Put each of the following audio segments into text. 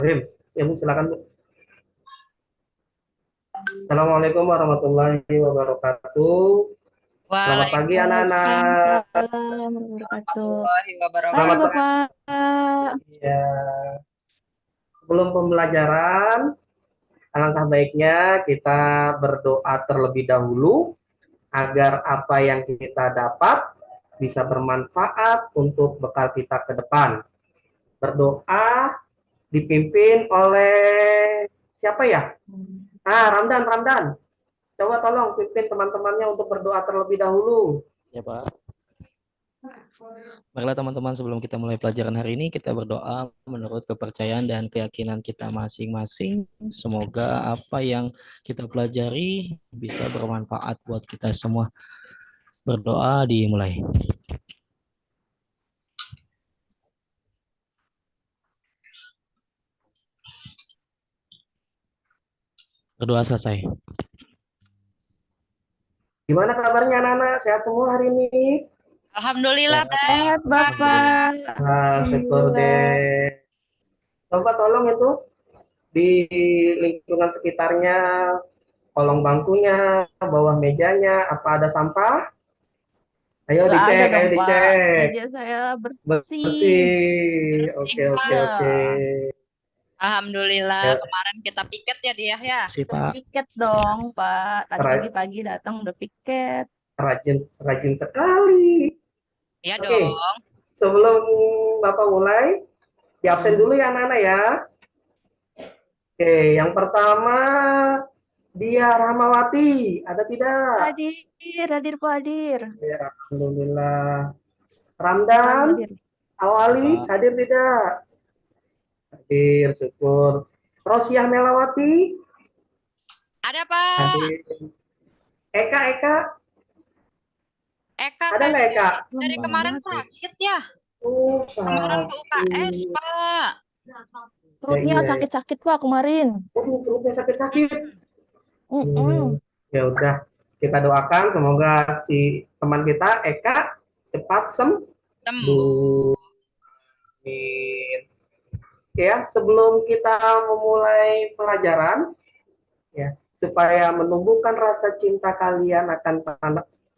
Ya, Bu, silakan, Bu. Assalamualaikum warahmatullahi wabarakatuh. Selamat pagi, anak-anak. Waalaikumsalam warahmatullahi Warahmatullahi Hai Selamat wabarakatuh. pagi. Bapak. Ya, sebelum pembelajaran, alangkah baiknya kita berdoa terlebih dahulu agar apa yang kita dapat bisa bermanfaat untuk bekal kita ke depan. Berdoa dipimpin oleh siapa ya? Ramdan, Ramdan. Coba tolong pimpin teman-temannya untuk berdoa terlebih dahulu. Ya Pak. Baiklah teman-teman, sebelum kita mulai pelajaran hari ini, kita berdoa menurut kepercayaan dan keyakinan kita masing-masing. Semoga apa yang kita pelajari bisa bermanfaat buat kita semua. Berdoa dimulai. Berdoa selesai. Gimana kabarnya anak-anak? Sehat semua hari ini? Alhamdulillah baik. Sehat Bapak. Syukur Alhamdulillah. deh. Coba tolong itu di lingkungan sekitarnya, kolong bangkunya, bawah mejanya, apa ada sampah? Nggak ada Ayo dong Pak. dicek. Meja saya bersih. Bersih. Bersih Oke, oke, Pak. oke. Alhamdulillah Ya, kemarin kita piket ya dia ya. Sih Pak. Piket dong Pak. Tadi ra- pagi-pagi datang udah piket. rajin, rajin sekali. Iya Oke, dong. sebelum Bapak mulai, di absen dulu ya anak-anak ya. Oke, yang pertama dia Rahmawati, ada tidak? Hadir, hadir Pak hadir. Ya, alhamdulillah. Awali Ramdan, hadir. Awali, Pak. hadir tidak? Hadir, syukur. Rosiah Melawati, Ada Pak. hadir. Eka, Eka ada nggak Eka? kayaknya dari Lama kemarin banget. sakit ya. Kemarin ke UKS Sakit. Pak. Ya, Perutnya iya. sakit-sakit Pak kemarin. Perutnya sakit-sakit. Mm-mm. Ya udah, kita doakan semoga si teman kita Eka cepat sembuh. Sembuh. Amin. Ya, sebelum kita memulai pelajaran, ya, supaya menumbuhkan rasa cinta kalian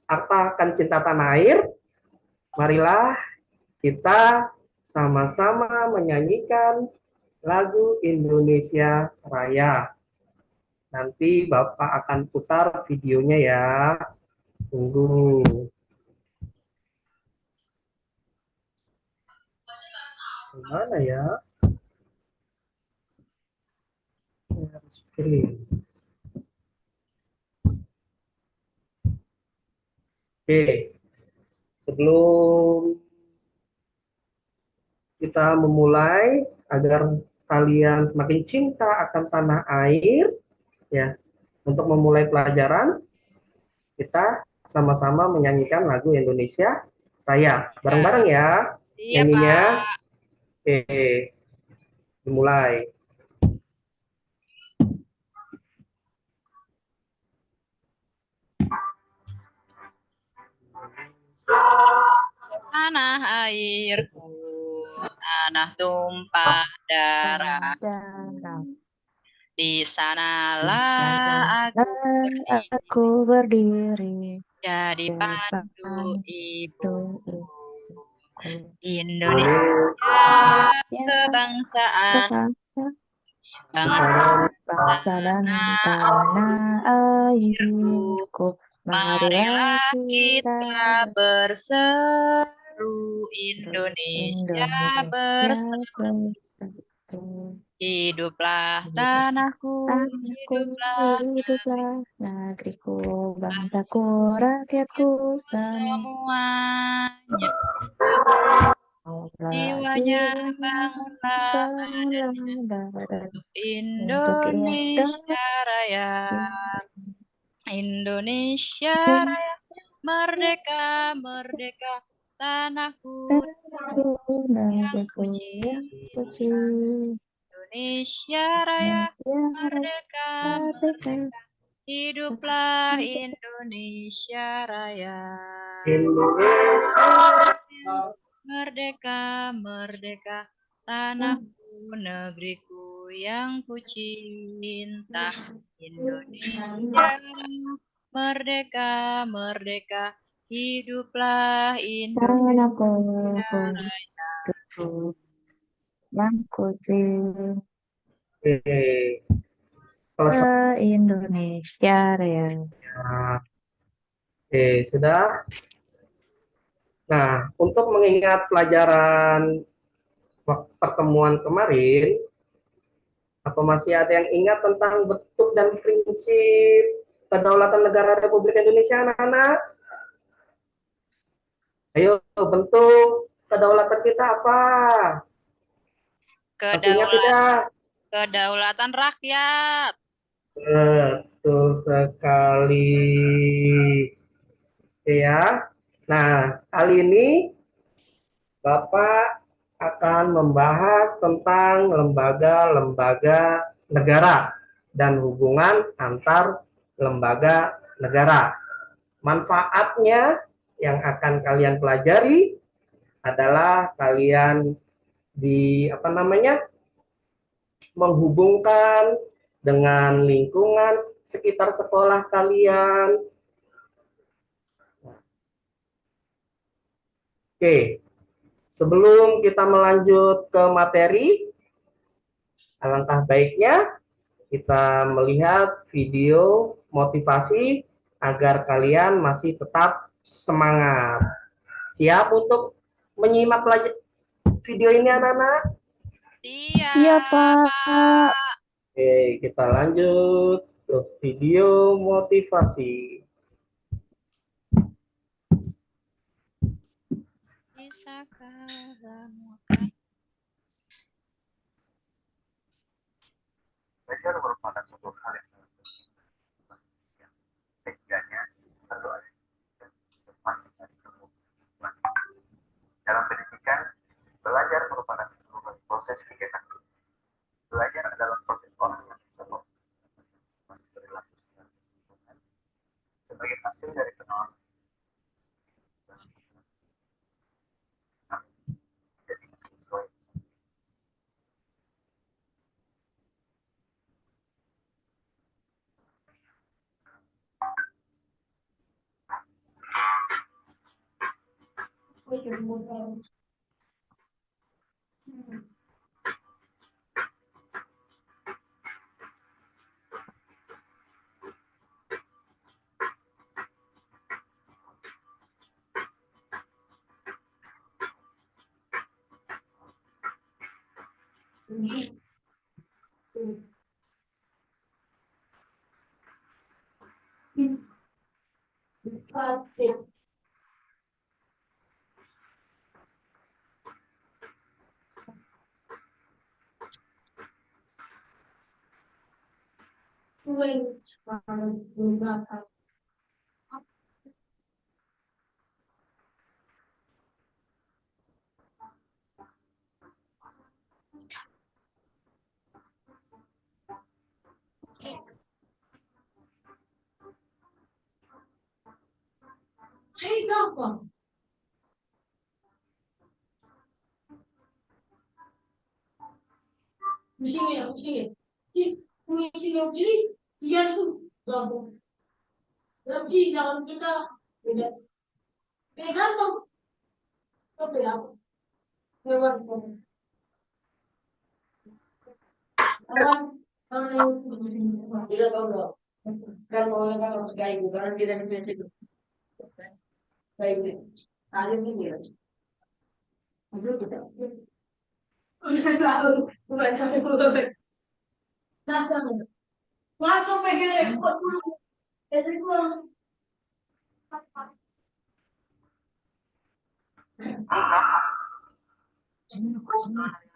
akan cinta tanah air, marilah kita sama-sama menyanyikan lagu Indonesia Raya. Nanti Bapak akan putar videonya ya. Tunggu. Gimana ya? Harus pilih. Oke, sebelum kita memulai agar kalian semakin cinta akan tanah air, ya, untuk memulai pelajaran, kita sama-sama menyanyikan lagu Indonesia Raya. Bareng-bareng ya Iya nyanyinya. Pak. Oke, dimulai. Tanah airku, tanah tumpah darah. Darah. Di sanalah Sana aku berdiri, aku berdiri. jadi pandu Depan ibu. ibuku. Indonesia Ya, kebangsaan, kebangsa, bangsa bangsa dan tanah airku. airku. Marilah Marilah kita kita berseru, Indonesia Indonesia bersatu. bersatu. Hiduplah tanahku, Tanahku, hiduplah hiduplah negeriku, bangsaku, rakyatku semuanya. semuanya. Jiwanya bangunlah badannya Badan untuk untuk Indonesia Raya. Indonesia Raya, merdeka, merdeka, tanahku yang negeriku yang suci. kucinta. Indonesia Raya, merdeka, Merdeka, merdeka, hiduplah Indonesia Raya. Indonesia. Merdeka, merdeka, tanahku, negeriku yang ku cinta. Indonesia merdeka, merdeka, hiduplah Indonesia Tanahku Raya. yang ku cinta, Oke. Selesai. Indonesia Raya. Oke, sudah. Nah, untuk mengingat pelajaran pertemuan kemarin, apa masih ada yang ingat tentang bentuk dan prinsip kedaulatan negara Republik Indonesia, anak-anak? Ayo, bentuk kedaulatan kita apa? Masih ingat tidak? Kedaulatan rakyat. Betul sekali. Oke ya. Nah, kali ini Bapak akan membahas tentang lembaga-lembaga negara dan hubungan antar lembaga negara. Manfaatnya yang akan kalian pelajari adalah kalian menghubungkan dengan lingkungan sekitar sekolah kalian. Oke, sebelum kita melanjut ke materi, alangkah baiknya kita melihat video motivasi agar kalian masih tetap semangat. Siap untuk menyimak video ini, anak-anak? Siap, Pak. Oke, kita lanjut ke video motivasi. Bisakah kamu Belajar merupakan suatu hal yang sangat penting bagi manusia. Setidaknya perlu ada tempat mencari kemudian. Dalam pendidikan, belajar merupakan sebuah proses kegiatan. Belajar adalah proses orang yang mencoba berlaku sebagai hasil dari pengalaman. Jadi sesuai.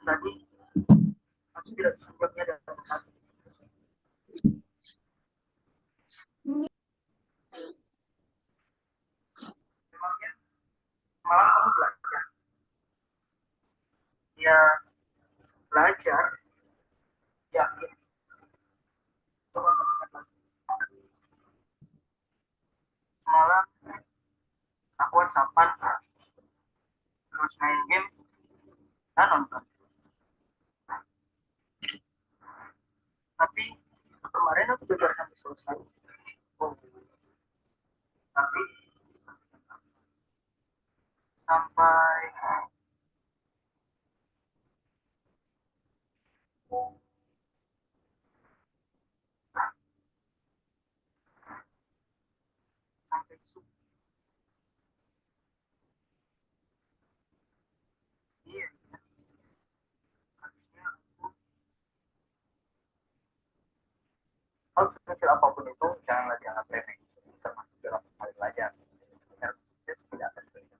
Tadi aku tidak sebabnya dalam hati. Memangnya malah kamu belajar. Ya belajar, yakin. Malah aku whatsappan, terus main game dan nonton. Tapi kemarin aku belajar sampai selesai. Oh, tapi sampai sampai iya, harusnya hal sekecil apapun itu janganlah dianggap remeh, termasuk dalam hal belajar. Karena sukses tidak akan berikan.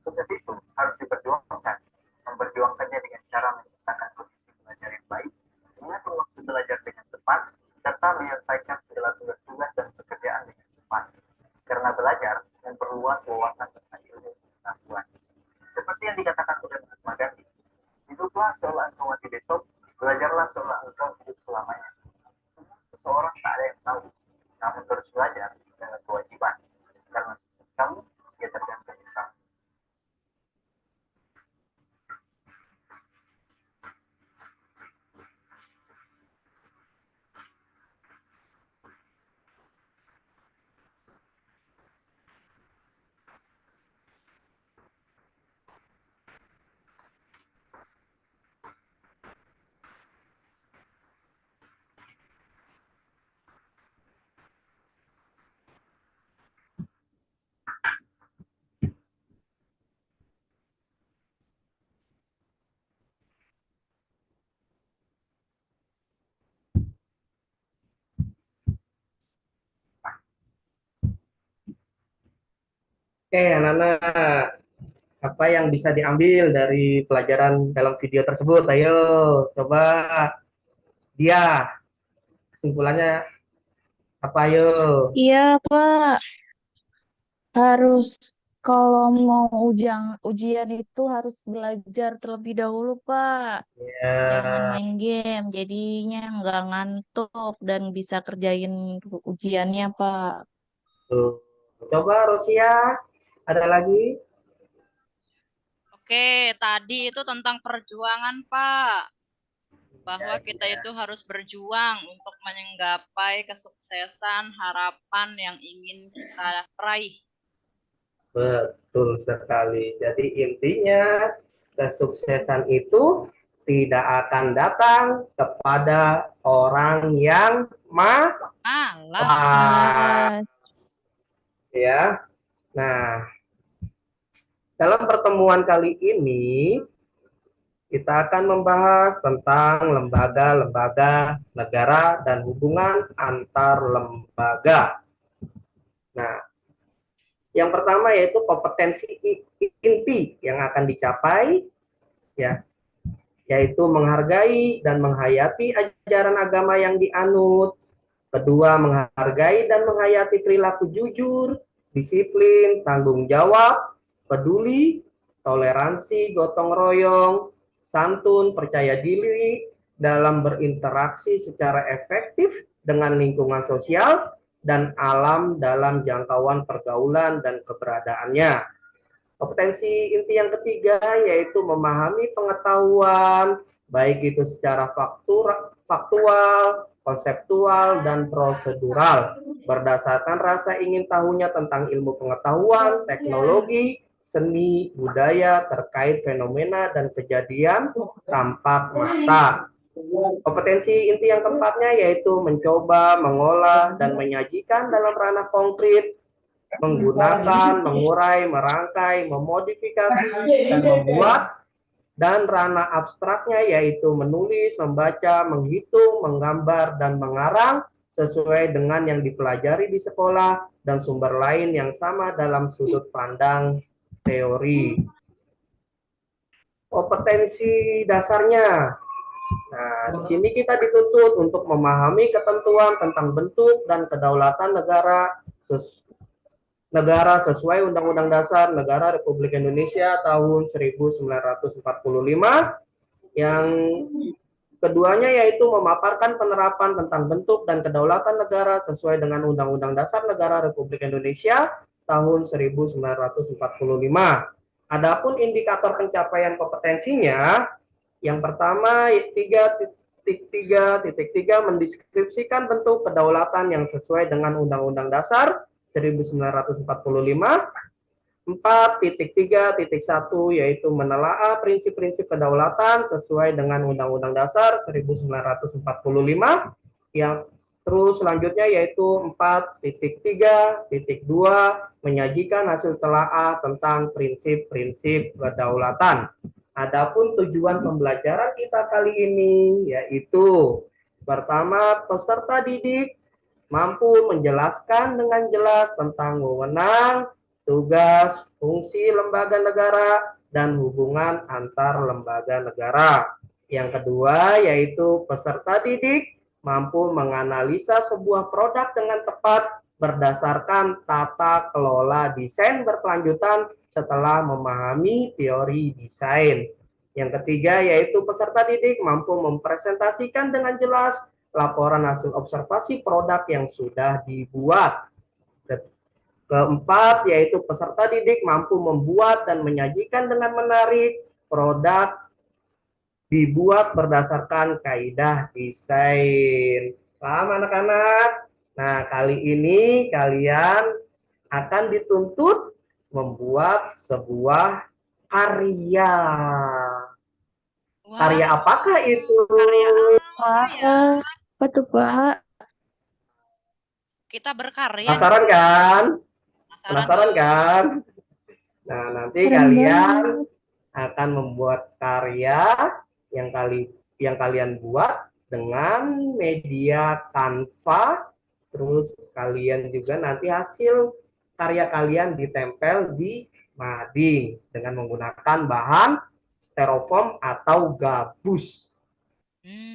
Sukses itu harus diperjuangkan, memperjuangkannya dengan cara menciptakan kondisi belajar yang baik, mengatur waktu belajar dengan tepat, serta menyelesaikan segala tugas-tugas dan pekerjaan dengan cepat. Karena belajar memperluas wawasan tentang ilmu pengetahuan. Seperti yang dikatakan oleh Mahatma Gandhi, hiduplah seolah engkau mati besok, belajarlah seolah engkau hidup selamanya. Seseorang tak ada yang tahu, namun terus belajar dengan kewajiban. Karena sukses kamu, dia tergantung di kamu. Oke, anak-anak, apa yang bisa diambil dari pelajaran dalam video tersebut? Ayo, coba dia kesimpulannya apa? Ayo. Iya, Pak. Harus kalau mau ujian itu harus belajar terlebih dahulu, Pak. Jangan Ya, main game, jadinya nggak ngantuk dan bisa kerjain ujiannya, Pak. tuh. Coba Rosia, ada lagi? Oke, tadi itu tentang perjuangan, Pak. Bahwa Ya, kita itu harus berjuang untuk menggapai kesuksesan harapan yang ingin kita raih. betul sekali. Jadi intinya kesuksesan itu tidak akan datang kepada orang yang malas. Malas. Ya. Nah, dalam pertemuan kali ini kita akan membahas tentang lembaga-lembaga negara dan hubungan antar lembaga. Nah, yang pertama yaitu kompetensi inti yang akan dicapai, ya, yaitu menghargai dan menghayati ajaran agama yang dianut. Kedua, menghargai dan menghayati perilaku jujur, disiplin, tanggung jawab, peduli, toleransi, gotong royong, santun, percaya diri dalam berinteraksi secara efektif dengan lingkungan sosial dan alam dalam jangkauan pergaulan dan keberadaannya. Kompetensi inti yang ketiga yaitu memahami pengetahuan, baik itu secara faktual, konseptual, dan prosedural, berdasarkan rasa ingin tahunya tentang ilmu pengetahuan, teknologi, seni, budaya, terkait fenomena dan kejadian tampak mata. Kompetensi inti yang keempatnya yaitu mencoba, mengolah, dan menyajikan dalam ranah konkret, menggunakan, mengurai, merangkai, memodifikasi, dan membuat, dan ranah abstraknya yaitu menulis, membaca, menghitung, menggambar, dan mengarang sesuai dengan yang dipelajari di sekolah dan sumber lain yang sama dalam sudut pandang teori. Kompetensi dasarnya. Nah, di sini kita dituntut untuk memahami ketentuan tentang bentuk dan kedaulatan negara sesuai Undang-Undang Dasar Negara Republik Indonesia tahun 1945. Yang keduanya yaitu memaparkan penerapan tentang bentuk dan kedaulatan negara sesuai dengan Undang-Undang Dasar Negara Republik Indonesia tahun 1945. Adapun indikator pencapaian kompetensinya, yang pertama 4.3.3 mendeskripsikan bentuk kedaulatan yang sesuai dengan Undang-Undang Dasar 1945. 4.3.1 yaitu menelaah prinsip-prinsip kedaulatan sesuai dengan Undang-Undang Dasar 1945. Yang terus selanjutnya yaitu 4.3.2 menyajikan hasil telaah tentang prinsip-prinsip kedaulatan. Adapun tujuan pembelajaran kita kali ini yaitu pertama, peserta didik mampu menjelaskan dengan jelas tentang wewenang, tugas, fungsi lembaga negara, dan hubungan antar lembaga negara. Yang kedua yaitu peserta didik mampu menganalisa sebuah produk dengan tepat berdasarkan tata kelola desain berkelanjutan setelah memahami teori desain. Yang ketiga yaitu peserta didik mampu mempresentasikan dengan jelas laporan hasil observasi produk yang sudah dibuat. Keempat yaitu peserta didik mampu membuat dan menyajikan dengan menarik produk dibuat berdasarkan kaidah desain. Paham anak-anak? Nah, kali ini kalian akan dituntut membuat sebuah karya. Wah, Karya apakah itu? karya apa Wah, ya? apa tuh, Pak? Kita berkarya nih. Penasaran kan? Penasaran dong. kan? Nah, nanti Serem kalian banget. akan membuat karya yang kalian buat dengan media Canva. Terus kalian juga nanti hasil karya kalian ditempel di mading dengan menggunakan bahan styrofoam atau gabus.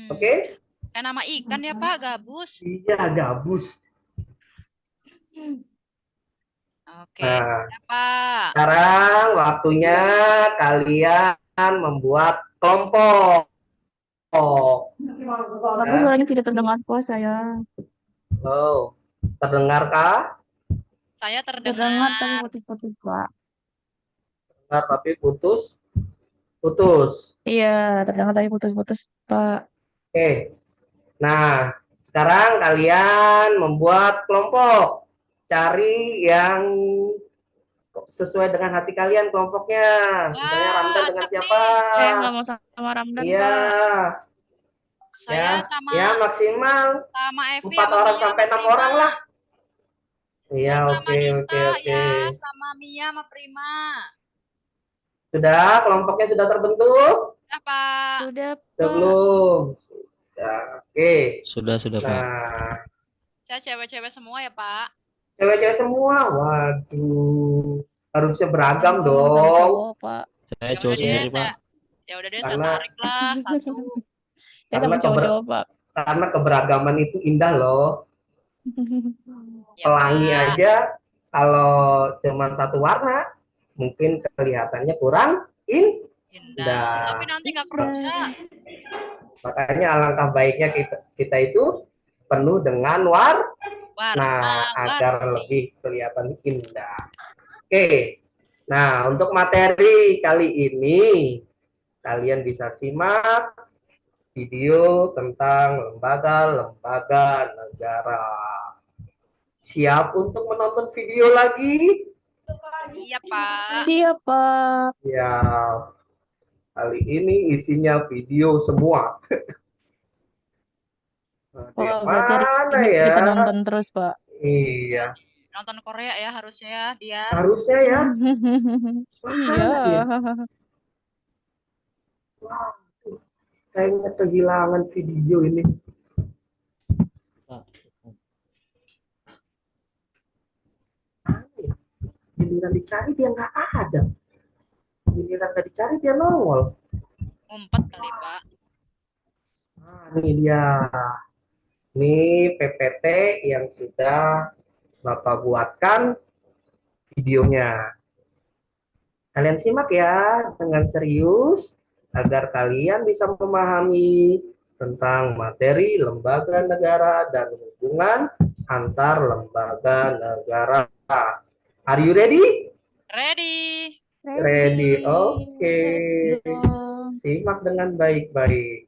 Oke? Kayak nama ikan ya Pak, gabus. Iya, gabus. Oke, Nah, ya Pak. sekarang waktunya kalian membuat kelompok. Bapak suaranya tidak terdengar, Pak, saya. Oh, terdengarkah? Saya Terdengar terdengar. tapi putus-putus, Pak. Terdengar tapi putus. Putus. Iya, terdengar tapi putus-putus, Pak. Oke. Nah, sekarang kalian membuat kelompok. Cari yang sesuai dengan hati kalian kelompoknya. Misalnya Wah, Ramdan dengan acak siapa? nih. Saya nggak mau sama Ramdan, Iya, Pak. Saya ya. sama Ya, maksimal Evi 4 sama orang Mia sampai sama 6 Prima. orang lah. Iya, Ya sama oke, Dita oke. ya, sama Mia sama Prima. Sudah, kelompoknya sudah terbentuk? Ya Pak. Sudah, Sudah Pak. belum? Sudah, oke. Sudah, Pak. Nah, Saya cewek-cewek semua ya Pak. cewek-cewek semua. Waduh, harusnya beragam Saya mau sama dong. cowok, Pak. Saya Ya cowok udah deh, sendiri, Pak. ya udah deh saya Karena- tarik lah satu. Saya sama Karena cowok-cowok, Pak. Karena keberagaman itu indah loh. Ya Pelangi Pak. aja kalau cuma satu warna mungkin kelihatannya kurang Indah. indah. Tapi nanti nggak kerja. Makanya alangkah baiknya kita itu penuh dengan Warna, agar warni. lebih kelihatan indah. Oke. Nah, untuk materi kali ini kalian bisa simak video tentang lembaga-lembaga negara. Siap untuk menonton video lagi? Iya Pak. Siapa? Ya, kali ini isinya video semua. Nah, yang Wah, berarti hari mana ini ya? kita nonton terus, Pak. Iya, Nonton Korea ya harusnya ya dia. harusnya ya. Iya. Wah, kayaknya kehilangan video ini. Giliran dicari dia nggak ada. Giliran nggak dicari dia nongol. Ngumpet kali Pak. Nah, ini dia. Ini PPT yang sudah Bapak buatkan videonya. Kalian simak ya dengan serius agar kalian bisa memahami tentang materi lembaga negara dan hubungan antar lembaga negara. Are you ready? Ready. Ready. Oke. Let's go. Simak dengan baik-baik.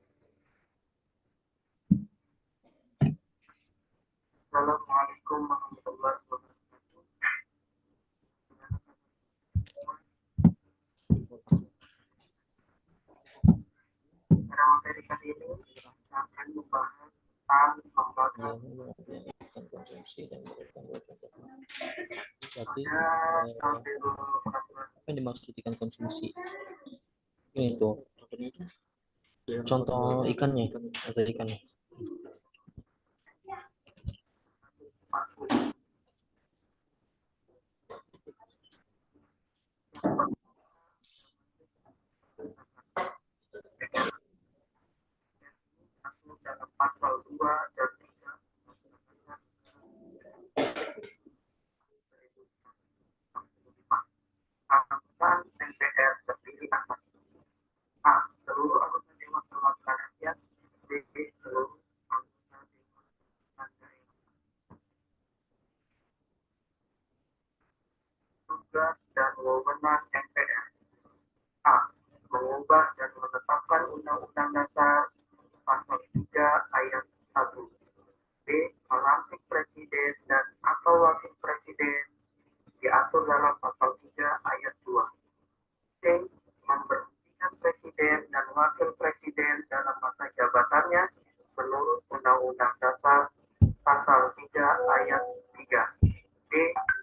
materi kali ini akan membahas tentang lembaga Ikan konsumsi dan memberikan buat pencernaan. Berarti sampai apa yang dimaksud ikan konsumsi? Ini tuh contoh ikannya atau ikannya. dalam pasal 2 dan 3 anggota MPR terpilih atas A. Seluruh anggota Dewan Perwakilan Rakyat. B. Seluruh anggota Dewan Perwakilan Daerah. Tugas dan wewenang MPR. A. Mengubah dan menetapkan Undang-Undang Dasar Pasal 3 Ayat 1. B. Melantik Presiden dan atau Wakil Presiden diatur dalam Pasal 3 Ayat 2. C. Memberhentikan Presiden dan Wakil Presiden dalam masa jabatannya menurut Undang-Undang Dasar Pasal 3 Ayat 3. D.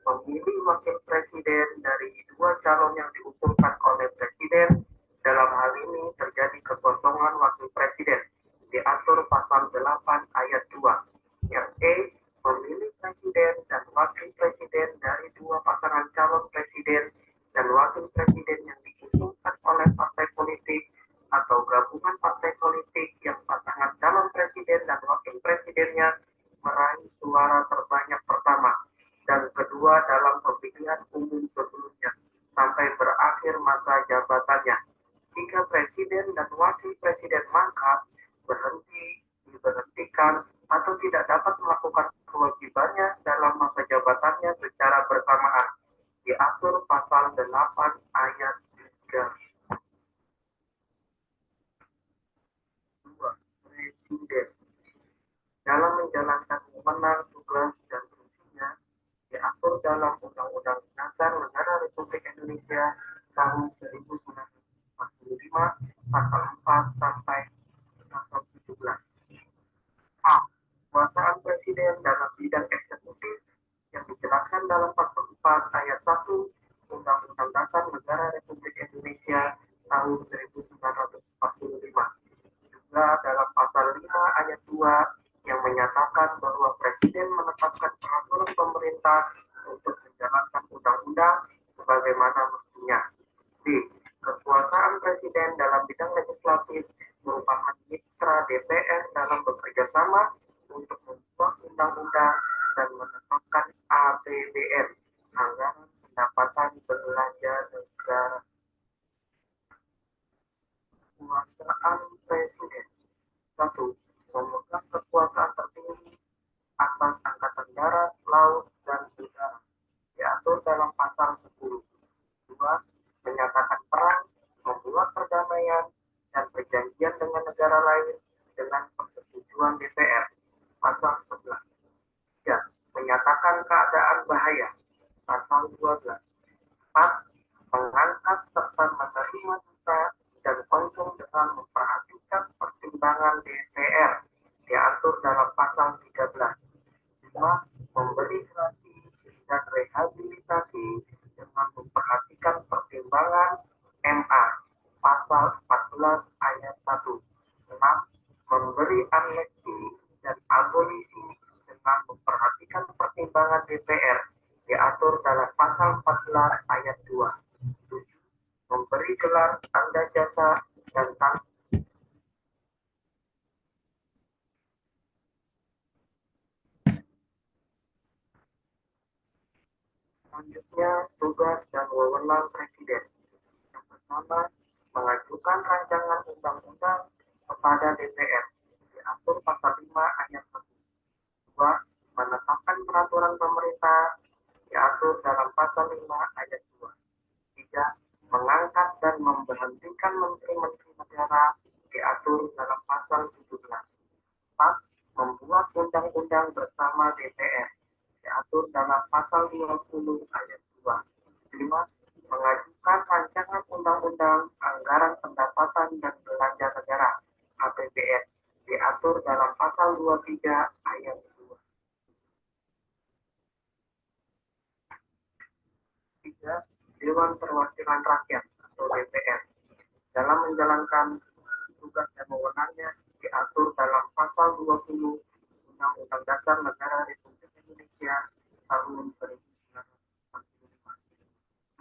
Memilih Wakil Presiden dari dua calon yang diusulkan oleh Presiden. Dalam hal ini terjadi kekosongan Wakil Presiden diatur Pasal 8 Ayat 2. Yang E. Memilih Presiden dan Wakil Presiden dari dua pasangan calon Presiden dan Wakil Presiden yang diusulkan oleh partai politik atau gabungan partai politik yang pasangan calon Presiden dan Wakil Presidennya meraih suara terbanyak pertama dan kedua dalam pemilihan umum sebelumnya sampai berakhir masa jabatannya. Jika Presiden dan Wakil Presiden mangkrak, berhenti, diberhentikan, atau tidak dapat melakukan kewajibannya dalam masa jabatannya secara bersamaan, diatur Pasal 8 Ayat 3. 2. Presiden dalam menjalankan wewenang, tugas, dan fungsinya diatur dalam Undang-Undang Dasar Negara Republik Indonesia tahun 1945 pasal 4 sampai pasal 17. A. Kekuasaan Presiden dalam bidang eksekutif yang dijelaskan dalam pasal 4 ayat 1 Undang-Undang Dasar Negara Republik Indonesia tahun 1945. Juga dalam pasal 5 ayat 2 yang menyatakan bahwa Presiden menetapkan peraturan pemerintah untuk menjalankan undang-undang sebagaimana mestinya. B. Kekuasaan Presiden dalam bidang legislatif merupakan mitra DPR dalam bekerja sama untuk membuat undang-undang dan menetapkan APBN, anggaran pendapatan belanja negara. Kekuasaan Presiden. 1. Memegang kekuasaan tertinggi atas angkatan darat, laut, dan udara diatur dalam pasal 10. 2. Menyatakan perang, membuat perdamaian, dan perjanjian dengan negara lain dengan persetujuan DPR. Pasal 11. 3. Menyatakan keadaan bahaya. Pasal 12. 4. Mengangkat serta menerima duta dan konsum dengan memperhatikan pertimbangan DPR diatur dalam pasal 13. 5. Memberi gerasi dan rehabilitasi dengan memperhatikan pertimbangan MA pasal 14 ayat 1. 6. Memberi amnesti dan abolisi dengan memperhatikan pertimbangan DPR diatur dalam pasal 14 ayat 2. 7. Memberi gelar tanda jasa dan tanda selanjutnya tugas dan wewenang Presiden. Yang pertama, mengajukan rancangan undang-undang kepada DPR diatur pasal 5 ayat 1. 2. Menetapkan peraturan pemerintah diatur dalam pasal 5 ayat 2. 3. Mengangkat dan memberhentikan menteri-menteri negara diatur dalam pasal 17. 4. Membuat undang-undang bersama DPR diatur dalam pasal 20 ayat 2. 5. Mengajukan rancangan undang-undang anggaran pendapatan dan belanja negara diatur dalam pasal 23 ayat 2. 3. Dewan Perwakilan Rakyat atau DPR dalam menjalankan tugas dan wewenangnya diatur dalam pasal 20 Undang-Undang Dasar Negara Republik Indonesia tahun 1945.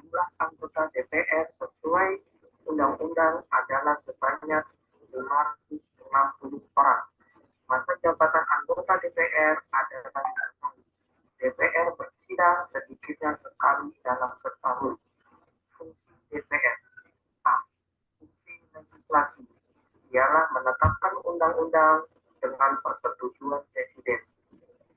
Jumlah anggota DPR sesuai undang-undang adalah sebanyak 560 orang. Masa jabatan anggota DPR adalah 5 tahun. DPR bersidang sedikitnya sekali dalam setahun. Fungsi DPR: A. Fungsi legislasi ialah menetapkan undang-undang dengan persetujuan Presiden.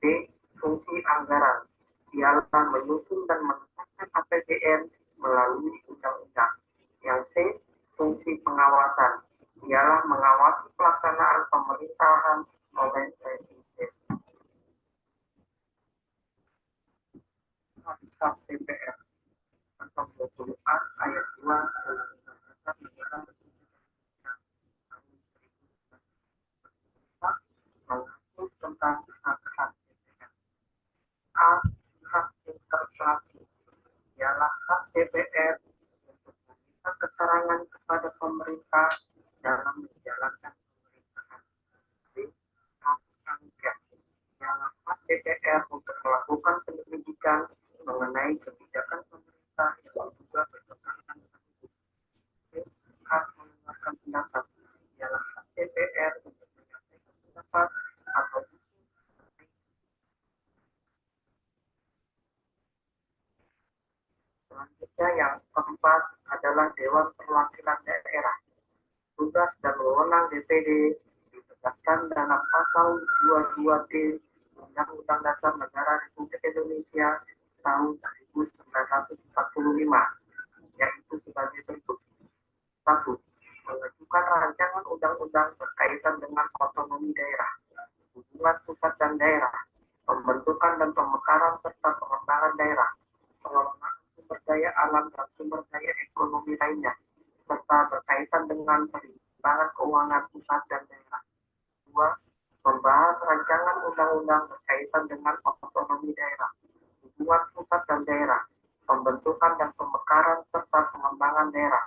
B. Fungsi anggaran ialah menyusun dan menetapkan APBN melalui undang-undang. Yang C. Fungsi pengawasan ialah mengawasi pelaksanaan pemerintahan oleh Presiden. Hak DPR pasal 20A ayat 2 Undang-Undang Dasar Negara Republik Indonesia tahun 1945 mengatur tentang hak-hak DPR. A. Hak interpelasi ialah hak DPR untuk meminta keterangan kepada pemerintah dalam menjalankan pemerintahan. B. Hak angket ialah hak DPR untuk melakukan penyelidikan mengenai kebijakan pemerintah yang juga bertentangan dengan hukum. C. Hak mengeluarkan pendapat ialah hak DPR untuk menyampaikan pendapat atau usul. Selanjutnya yang keempat adalah Dewan Perwakilan Daerah. Tugas dan wewenang DPD ditegaskan dalam pasal 22D Undang-Undang Dasar Negara Republik Indonesia tahun 1945, yaitu sebagai berikut. 1. Mengajukan rancangan undang-undang berkaitan dengan otonomi daerah, hubungan pusat dan daerah, pembentukan dan pemekaran serta pengembangan daerah, pengelolaan sumber daya alam dan sumber daya ekonomi lainnya, serta berkaitan dengan perimbangan keuangan pusat dan daerah. 2. Membahas rancangan undang-undang berkaitan dengan otonomi daerah, hubungan pusat dan daerah, pembentukan dan pemekaran serta pengembangan daerah,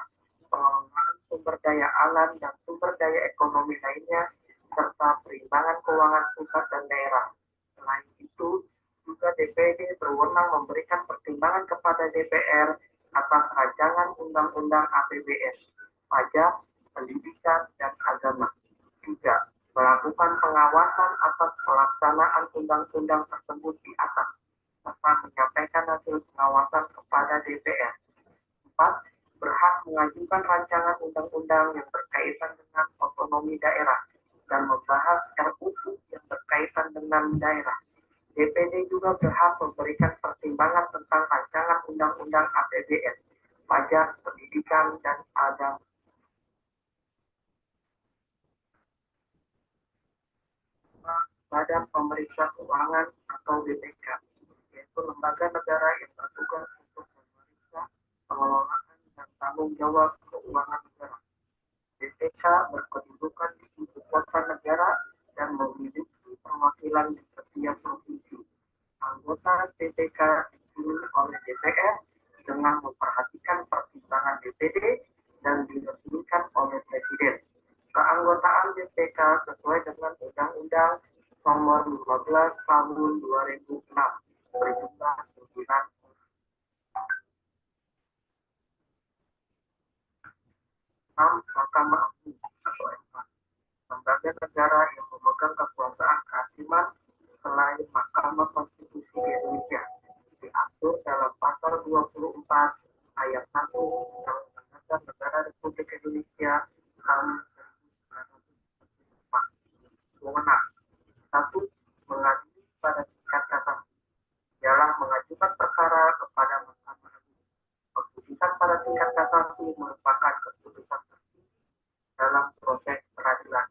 pengelolaan sumber daya alam dan sumber daya ekonomi lainnya, serta perimbangan keuangan pusat dan daerah. Selain itu, juga DPD berwenang memberikan pertimbangan kepada DPR atas rancangan undang-undang APBN, pajak, pendidikan, dan agama. 3. Melakukan pengawasan atas pelaksanaan undang-undang tersebut di atas, serta menyampaikan hasil pengawasan kepada DPR. 4. Berhak mengajukan rancangan undang-undang yang berkaitan dengan otonomi daerah dan membahas RUU yang berkaitan dengan daerah. DPD juga berhak memberikan pertimbangan tentang rancangan undang-undang APBN, pajak, pendidikan, dan agama. Badan Pemeriksa Keuangan atau BPK, yaitu lembaga negara yang bertugas untuk memeriksa pengelolaan dan tanggung jawab keuangan negara. BPK berkedudukan di ibu kota negara dan memiliki perwakilan di setiap provinsi. Anggota BPK dipilih oleh DPR dengan memperhatikan pertimbangan DPD dan diresmikan oleh Presiden. Keanggotaan BPK sesuai dengan Undang-Undang Nomor 15 Tahun 2006 berjumlah 9 orang. Mahkamah Agung atau MK, lembaga negara yang memegang kekuasaan kehakiman selain Mahkamah Konstitusi Indonesia, diatur dalam pasal 24 ayat 1 Undang-Undang Dasar Negara Republik Indonesia tahun 1945. Wewenang: 1. Mengadili pada tingkat kasasi ialah mengajukan perkara kepada Mahkamah Agung. Keputusan pada tingkat kasasi merupakan keputusan tertinggi dalam proses peradilan.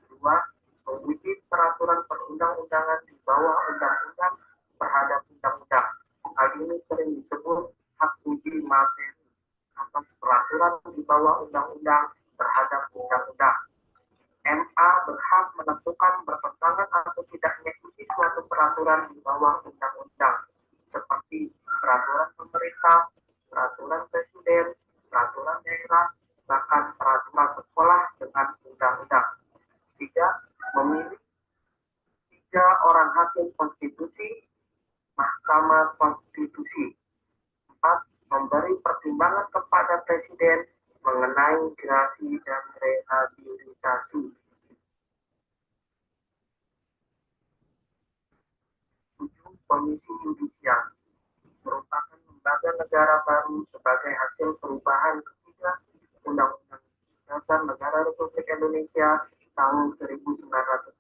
2. Menguji peraturan perundang-undangan di bawah undang-undang terhadap undang-undang. Hal ini sering disebut hak uji materi atas peraturan di bawah undang-undang terhadap undang-undang. MA berhak menentukan bertentangan atau tidaknya isi suatu peraturan di bawah undang-undang, seperti peraturan pemerintah, peraturan presiden, peraturan daerah, bahkan peraturan sekolah dengan undang-undang. 3. Memilih 3 orang hakim konstitusi, Mahkamah Konstitusi. 4. Memberi pertimbangan kepada presiden mengenai gerasi dan rehabilitasi. 7. Komisi Yudisial merupakan lembaga negara baru sebagai hasil perubahan ketiga Undang-Undang Dasar Negara Republik Indonesia tahun 1945.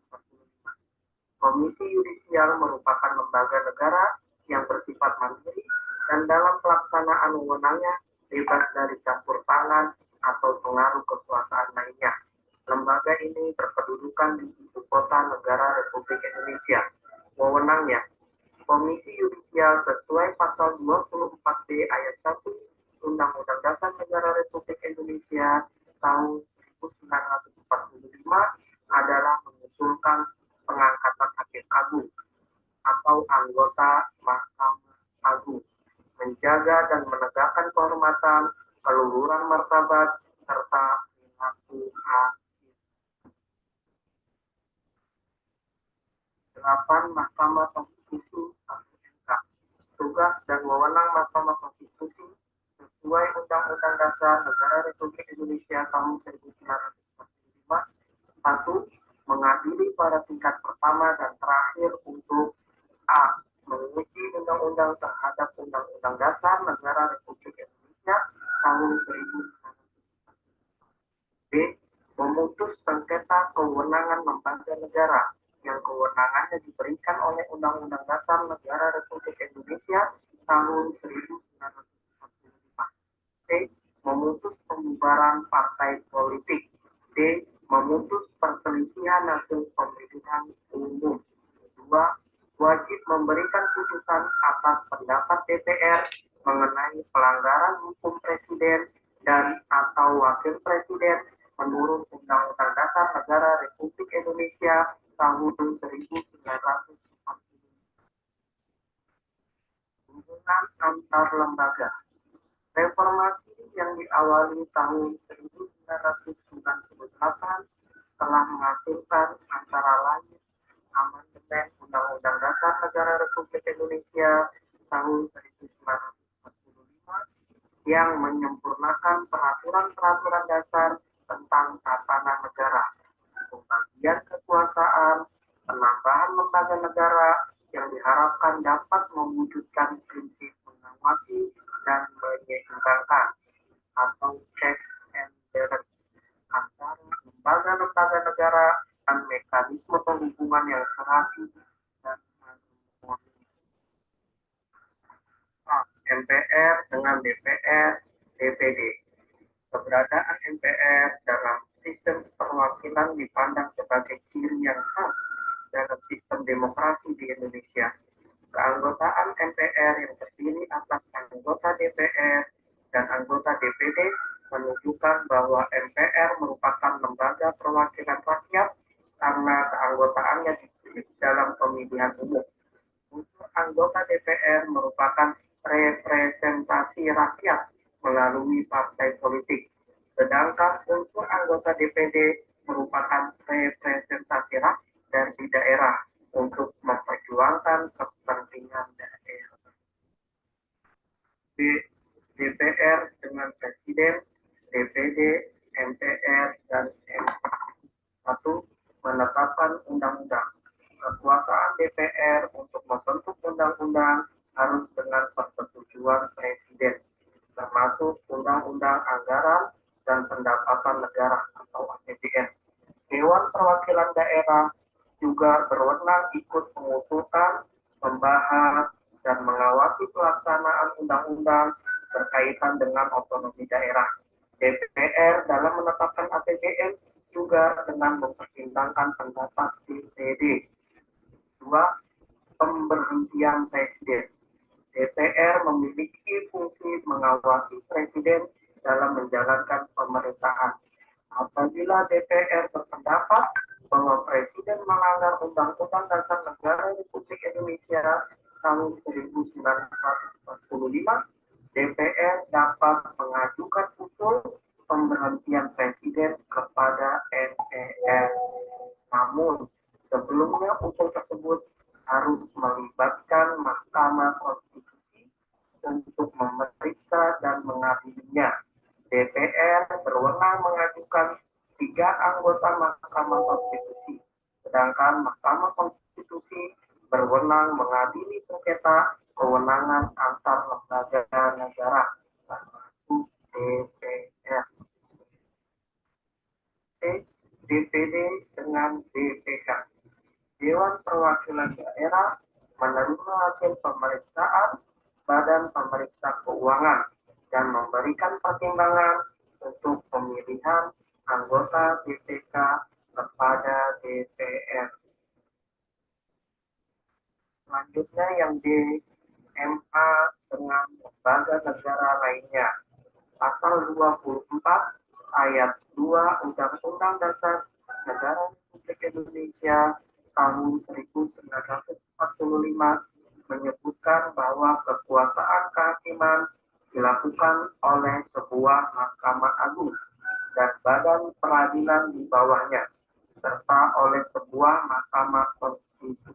Komisi Yudisial merupakan lembaga negara yang bersifat mandiri dan dalam pelaksanaan wewenangnya bebas dari campur tangan atau pengaruh kekuasaan lainnya. Lembaga ini berkedudukan di ibu kota negara Republik Indonesia. Wewenangnya, Komisi Yudisial sesuai pasal 24B ayat 1 Undang-Undang Dasar Negara Republik Indonesia tahun 1945 adalah mengusulkan pengangkatan hakim agung atau anggota Mahkamah Agung, menjaga dan menegakkan kehormatan, keluhuran martabat, serta perilaku hakim. 8. Mahkamah Konstitusi atau MK. Tugas dan wewenang Mahkamah Konstitusi sesuai Undang-Undang Dasar Negara Republik Indonesia tahun 1945. 1. Mengadili pada tingkat pertama dan terakhir untuk A. Menguji undang-undang terhadap Undang-Undang Dasar Negara Republik Indonesia tahun 1945. B. Memutus sengketa kewenangan lembaga negara yang kewenangannya diberikan oleh Undang-Undang Dasar Negara Republik Indonesia tahun 1945. C. Memutus pembubaran partai politik. D. Memutus perselisihan hasil pemilihan umum. 2. Wajib memberikan putusan atas pendapat DPR mengenai pelanggaran hukum presiden dan atau wakil presiden menurut Undang-Undang Dasar Negara Republik Indonesia tahun 1945. Hubungan antar lembaga. Reformasi yang diawali tahun 1998 telah menghasilkan antara lain amandemen Undang-Undang Dasar Negara Republik Indonesia tahun 1945 yang menyempurnakan peraturan-peraturan dasar tentang tatanan negara, pembagian kekuasaan, penambahan lembaga negara yang diharapkan dapat mewujudkan prinsip mengawasi dan menyeimbangkan atau checks and balances antara lembaga-lembaga negara dan mekanisme penghubungan yang serasi dan harmonis. MPR dengan DPR, DPD. Keberadaan MPR dalam sistem perwakilan dipandang sebagai ciri yang khas dalam sistem demokrasi di Indonesia. Keanggotaan MPR yang terdiri atas anggota DPR dan anggota DPD menunjukkan bahwa MPR merupakan lembaga perwakilan rakyat karena keanggotaannya dipilih dalam pemilihan umum. Unsur anggota DPR merupakan representasi rakyat melalui partai politik, sedangkan unsur anggota DPD merupakan representasi rakyat dari daerah untuk memperjuangkan kepentingan daerah. DPR dengan Presiden, DPD, MPR, dan MP. 1. Menetapkan undang-undang. Kekuasaan DPR untuk membentuk undang-undang harus dengan persetujuan Presiden, termasuk undang-undang anggaran dan pendapatan negara atau APBN. Dewan Perwakilan Daerah juga berwenang ikut mengusulkan, membahas, dan mengawasi pelaksanaan undang-undang berkaitan dengan otonomi daerah. DPR dalam menetapkan APBN juga dengan mempertimbangkan pendapat DPD. 2. Pemberhentian Presiden. DPR memiliki fungsi mengawasi Presiden dalam menjalankan pemerintahan. Apabila DPR berpendapat bahwa Presiden melanggar Undang-Undang Dasar Negara Republik Indonesia tahun 1945, DPR dapat mengajukan usul pemberhentian Presiden kepada MPR. Namun, sebelumnya usul tersebut harus melibatkan Mahkamah Konstitusi untuk memeriksa dan mengadilinya. DPR berwenang mengajukan 3 anggota Mahkamah Konstitusi, sedangkan Mahkamah Konstitusi berwenang mengadili sengketa kewenangan antar lembaga negara, termasuk DPR. DPD dengan DPK. Dewan Perwakilan Daerah menerima hasil pemeriksaan Badan Pemeriksa Keuangan dan memberikan pertimbangan untuk pemilihan anggota DPK kepada DPR. Selanjutnya yang DMA dengan lembaga negara lainnya. Pasal 24 ayat 2 Undang-Undang Dasar Negara Republik Indonesia tahun 1945 menyebutkan bahwa kekuasaan kehakiman dilakukan oleh sebuah Mahkamah Agung dan badan peradilan di bawahnya, serta oleh sebuah Mahkamah Konstitusi.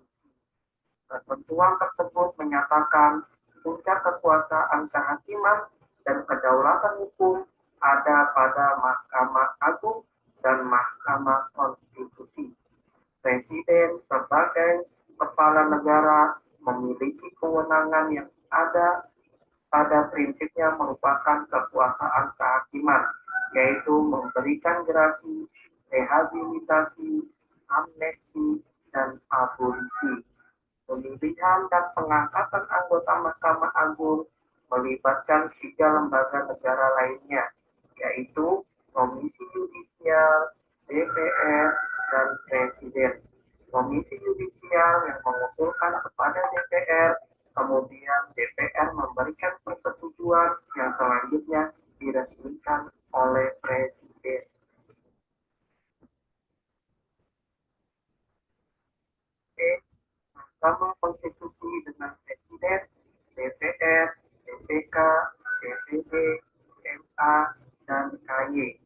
Ketentuan tersebut menyatakan puncak kekuasaan kehakiman dan kedaulatan hukum ada pada Mahkamah Agung dan Mahkamah Konstitusi. Presiden sebagai kepala negara memiliki kewenangan yang ada pada prinsipnya merupakan kekuasaan kehakiman, yaitu memberikan gerasi, rehabilitasi, amnesti, dan abolisi. Pemilihan dan pengangkatan anggota Mahkamah Agung melibatkan 3 lembaga negara lainnya, yaitu Komisi Yudisial, DPR, dan Presiden. Komisi Yudisial yang mengusulkan kepada DPR, kemudian DPR memberikan persetujuan yang selanjutnya diresmikan oleh Presiden. Mahkamah Konstitusi dengan Presiden, DPR, DPK, DPD, MA, dan KY.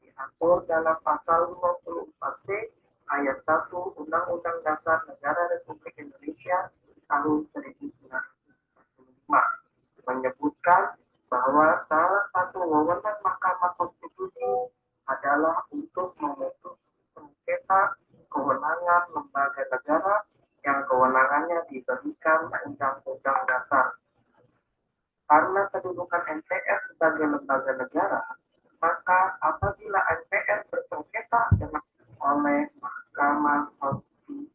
Diatur dalam pasal 24C ayat 1 Undang-Undang Dasar Negara Republik Indonesia tahun 1945 menyebutkan bahwa salah satu wewenang Mahkamah Konstitusi adalah untuk memutus sengketa kewenangan lembaga negara yang kewenangannya diberikan Undang-Undang Dasar. Karena kedudukan MPR sebagai lembaga negara, maka apabila MPR bersengketa dengan oleh Mahkamah Konstitusi.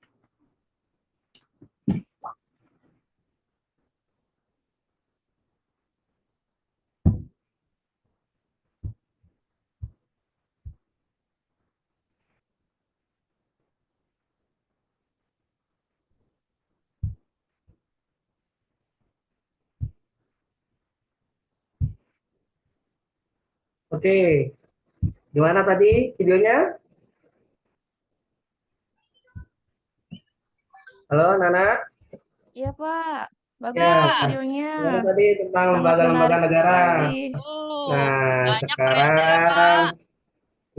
Oke, gimana tadi videonya? Halo, Nana? Iya, Pak. Bagus Ya, videonya. gimana tadi tentang Sangat lembaga-lembaga menarik negara? sekali. Nah, Banyak sekarang, ternyata ya, Pak.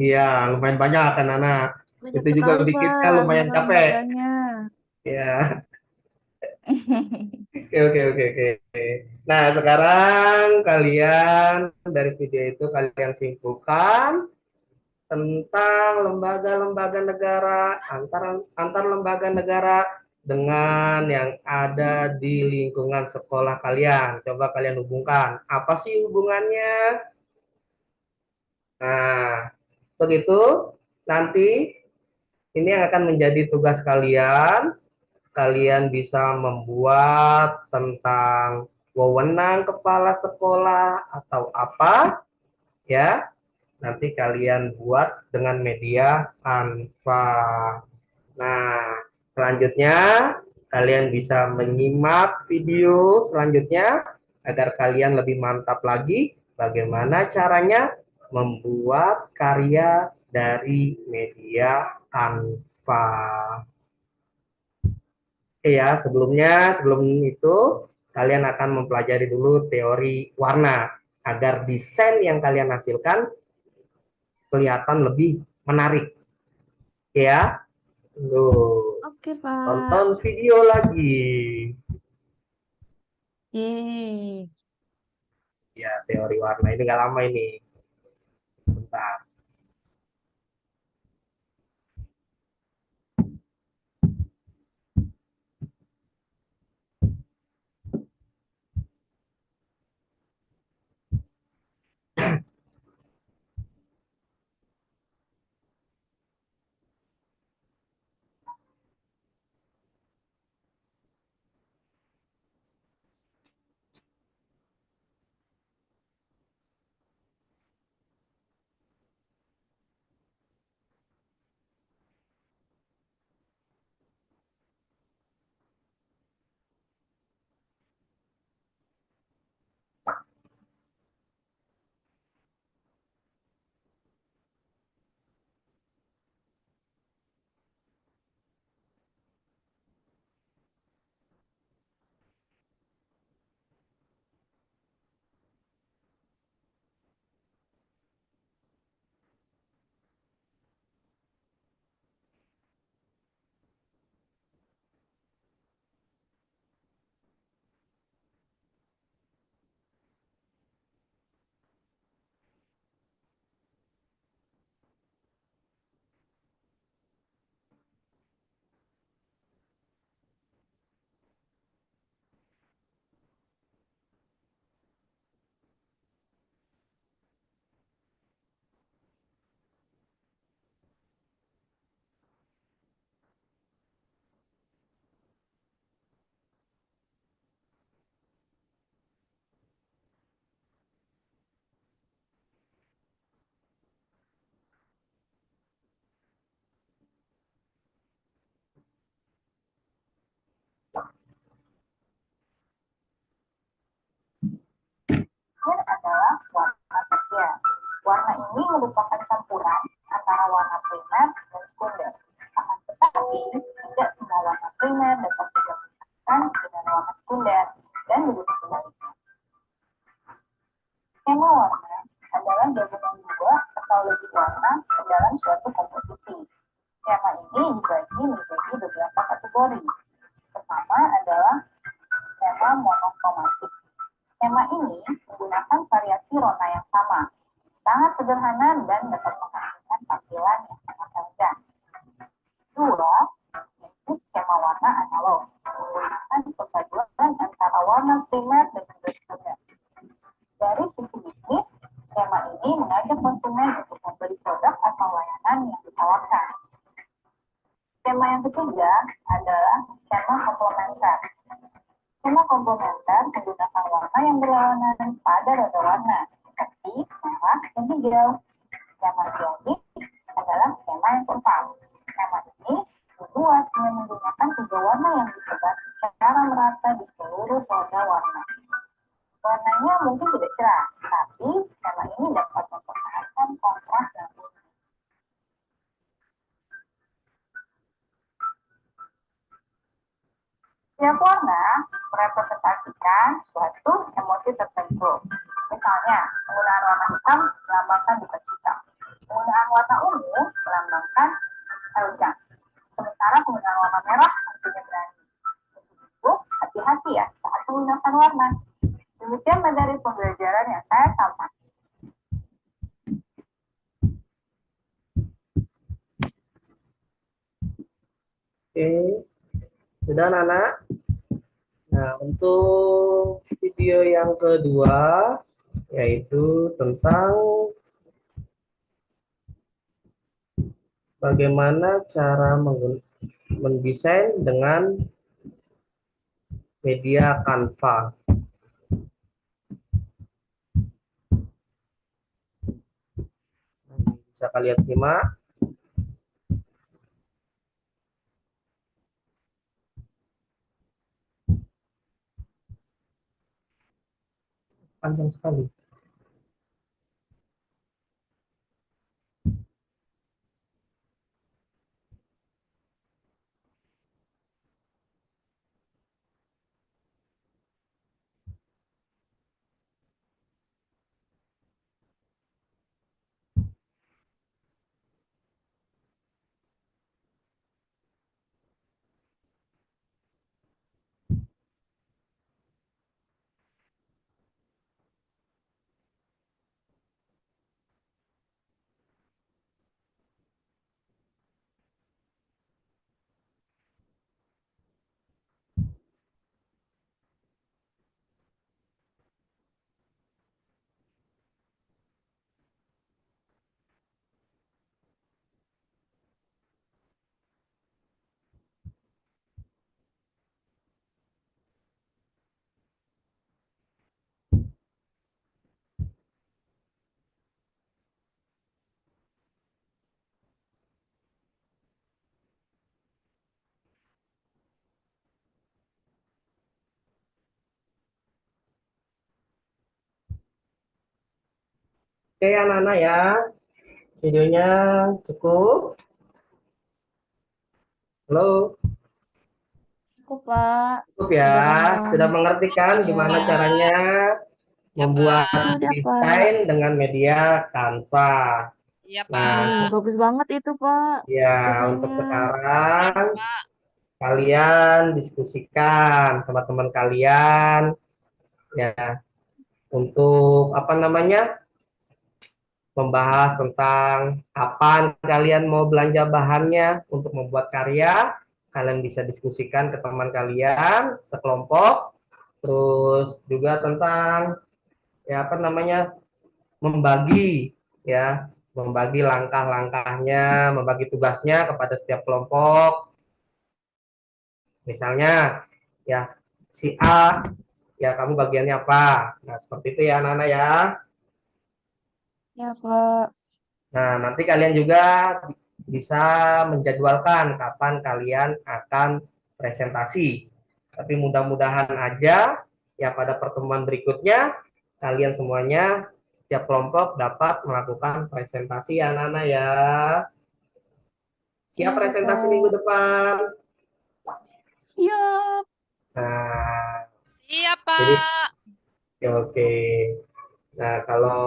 iya, lumayan banyak kan, Nana. Banyak Itu juga sekali, bikinnya Pak, lumayan capek. lembaganya. Ya, oke. Nah, sekarang kalian dari video itu kalian simpulkan tentang lembaga-lembaga negara, antar lembaga negara dengan yang ada di lingkungan sekolah kalian. Coba kalian hubungkan. Apa sih hubungannya? Nah, begitu nanti ini yang akan menjadi tugas kalian. Kalian bisa membuat tentang wewenang kepala sekolah atau apa, ya. Nanti kalian buat dengan media Canva. Nah, selanjutnya kalian bisa menyimak video selanjutnya agar kalian lebih mantap lagi bagaimana caranya membuat karya dari media Canva. Oke ya, sebelum itu kalian akan mempelajari dulu teori warna agar desain yang kalian hasilkan kelihatan lebih menarik. Oke ya. Loh, Oke, Pak. tonton video lagi. Yeay. Ya, teori warna ini nggak lama ini. Bentar. Adalah warna tersier. Warna ini merupakan campuran antara warna primer dan sekunder. Akan tetapi, tidak semua warna primer dapat digabungkan dengan warna sekunder dan begitu sebaliknya. Skema warna adalah gabungan dua atau lebih warna ke dalam suatu komposisi. Skema ini dibagi menjadi beberapa kategori. Pertama adalah skema monokromatik. Skema ini menggunakan variasi warna yang sama, sangat sederhana dan dapat menghasilkan tampilan yang sangat elegan. Kedua, yaitu skema warna analog, menggunakan perpaduan antara warna primer dan sekunder. Dari sisi bisnis, skema ini mengajak konsumen untuk membeli produk atau layanan yang ditawarkan. Skema yang ketiga adalah skema komplementer. Skema komplementer menggunakan warna yang berlawanan pada roda warna, seperti merah dan hijau. Skema dualis adalah skema yang keempat. Skema ini dibuat dengan menggunakan tiga warna yang disebar secara merata di seluruh roda warna. Warnanya mungkin tidak cerah, tapi skema ini dapat mempertahankan kontras yang tinggi. Setiap warna merepresentasikan suatu emosi tertentu. Misalnya, penggunaan warna hitam melambangkan duka cita. Penggunaan warna ungu melambangkan elegan. Sementara penggunaan warna merah artinya berani. Ibu, hati-hati ya saat menggunakan warna. Demikian materi pembelajaran yang saya sampaikan. Oke, sudah anak-anak. Nah, untuk video yang kedua, yaitu tentang bagaimana cara mendesain dengan media Canva. Bisa kalian simak. Panjang sekali. Oke, anak-anak ya, videonya cukup. Halo, Aku Pak cukup ya. sudah paham. Sudah mengerti kan Ya, gimana caranya Ya, membuat Pak. sudah Pak. desain dengan media Canva. Iya, Nah, Ih, Pak. bagus banget itu Pak ya untuk desainnya. Keren, sekarang Pak. kalian diskusikan sama teman kalian ya untuk apa namanya membahas tentang kapan kalian mau belanja bahannya untuk membuat karya. Kalian bisa diskusikan ke teman kalian sekelompok. Terus juga tentang ya apa namanya membagi ya membagi langkah-langkahnya, membagi tugasnya kepada setiap kelompok. Misalnya ya si A ya kamu bagiannya apa. Nah, seperti itu ya anak-anak ya. Ya Pak. Nah, nanti kalian juga bisa menjadwalkan kapan kalian akan presentasi. Tapi mudah-mudahan aja ya pada pertemuan berikutnya kalian semuanya setiap kelompok dapat melakukan presentasi ya anak-anak ya. Siap Ya presentasi minggu Bapak. depan. Siap. Nah, Iya, jadi Pak. oke. Nah, kalau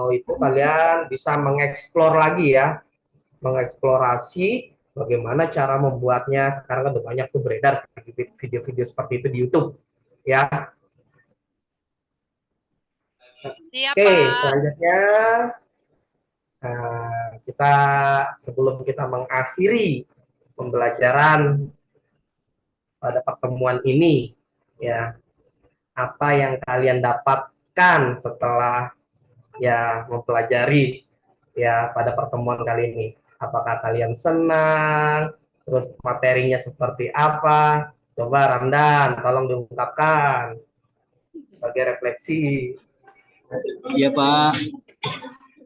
itu kalian bisa mengeksplor lagi ya, mengeksplorasi bagaimana cara membuatnya. Sekarang kan udah banyak tuh beredar video-video seperti itu di YouTube ya. Siap, Oke, Pak. selanjutnya kita sebelum kita mengakhiri pembelajaran pada pertemuan ini ya, apa yang kalian dapatkan setelah ya mempelajari ya pada pertemuan kali ini? Apakah kalian senang? Terus materinya seperti apa? Coba Ramdan, tolong diungkapkan sebagai refleksi. Iya Pak,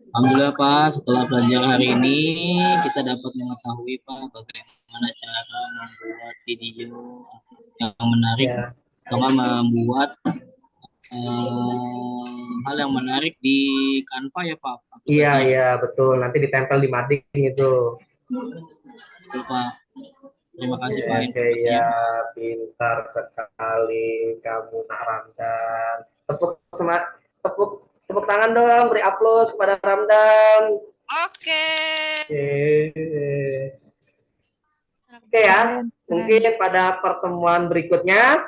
Alhamdulillah Pak, setelah belajar hari ini kita dapat mengetahui Pak bagaimana cara membuat video yang menarik Ya, atau membuat hal yang menarik di Canva ya Pak, iya, aplikasinya. iya, betul. Nanti ditempel di mading itu. Betul, Pak. Terima kasih Pak Oke, informasinya. ya, pintar sekali kamu Nak Ramdan. Tepuk semangat, tepuk tangan dong, beri aplaus kepada Ramdan. Oke. Oke. Oke ya, Keren, keren. mungkin pada pertemuan berikutnya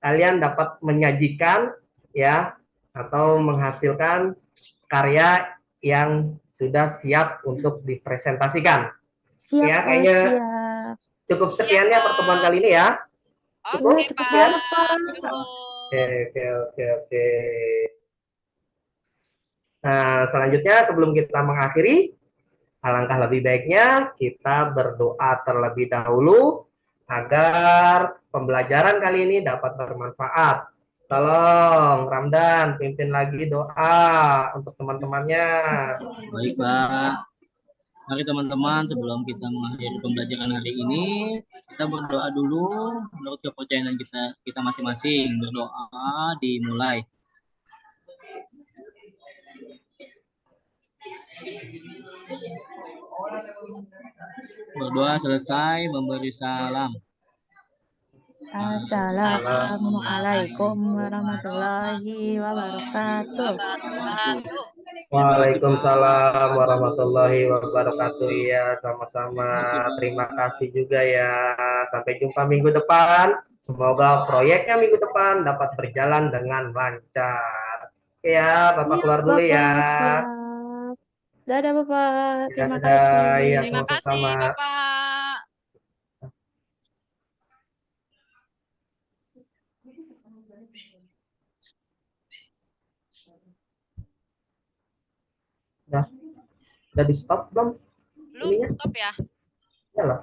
kalian dapat menyajikan ya atau menghasilkan karya yang sudah siap untuk dipresentasikan. Siap Ya, Pak, kayaknya siap. cukup Siap, sekian ya Pak. pertemuan kali ini ya. Oh, Oke, cukup Pak. banget Pak. Cukup. Oke, oke, oke, oke. Nah, selanjutnya sebelum kita mengakhiri, alangkah lebih baiknya kita berdoa terlebih dahulu agar pembelajaran kali ini dapat bermanfaat. Tolong Ramdan pimpin lagi doa untuk teman-temannya. Baik Pak. Mari teman-teman, sebelum kita mengakhiri pembelajaran hari ini, kita berdoa dulu menurut kepercayaan kita masing-masing. Berdoa dimulai. Berdoa selesai, memberi salam. Assalamualaikum warahmatullahi wabarakatuh. Wabarakatuh. Waalaikumsalam warahmatullahi wabarakatuh. Ya, sama-sama. Terima kasih, Pak. Terima kasih juga ya. Sampai jumpa minggu depan. Semoga proyeknya minggu depan dapat berjalan dengan lancar. Oke ya, Bapak Siap keluar dulu ya. Bapak, siap. Dadah Bapak, Ya, terima dadah. Ya, kasih. Terima kasih, sama-sama. Bapak. Udah di stop belum? Lu Ininya? stop ya. Ya lah.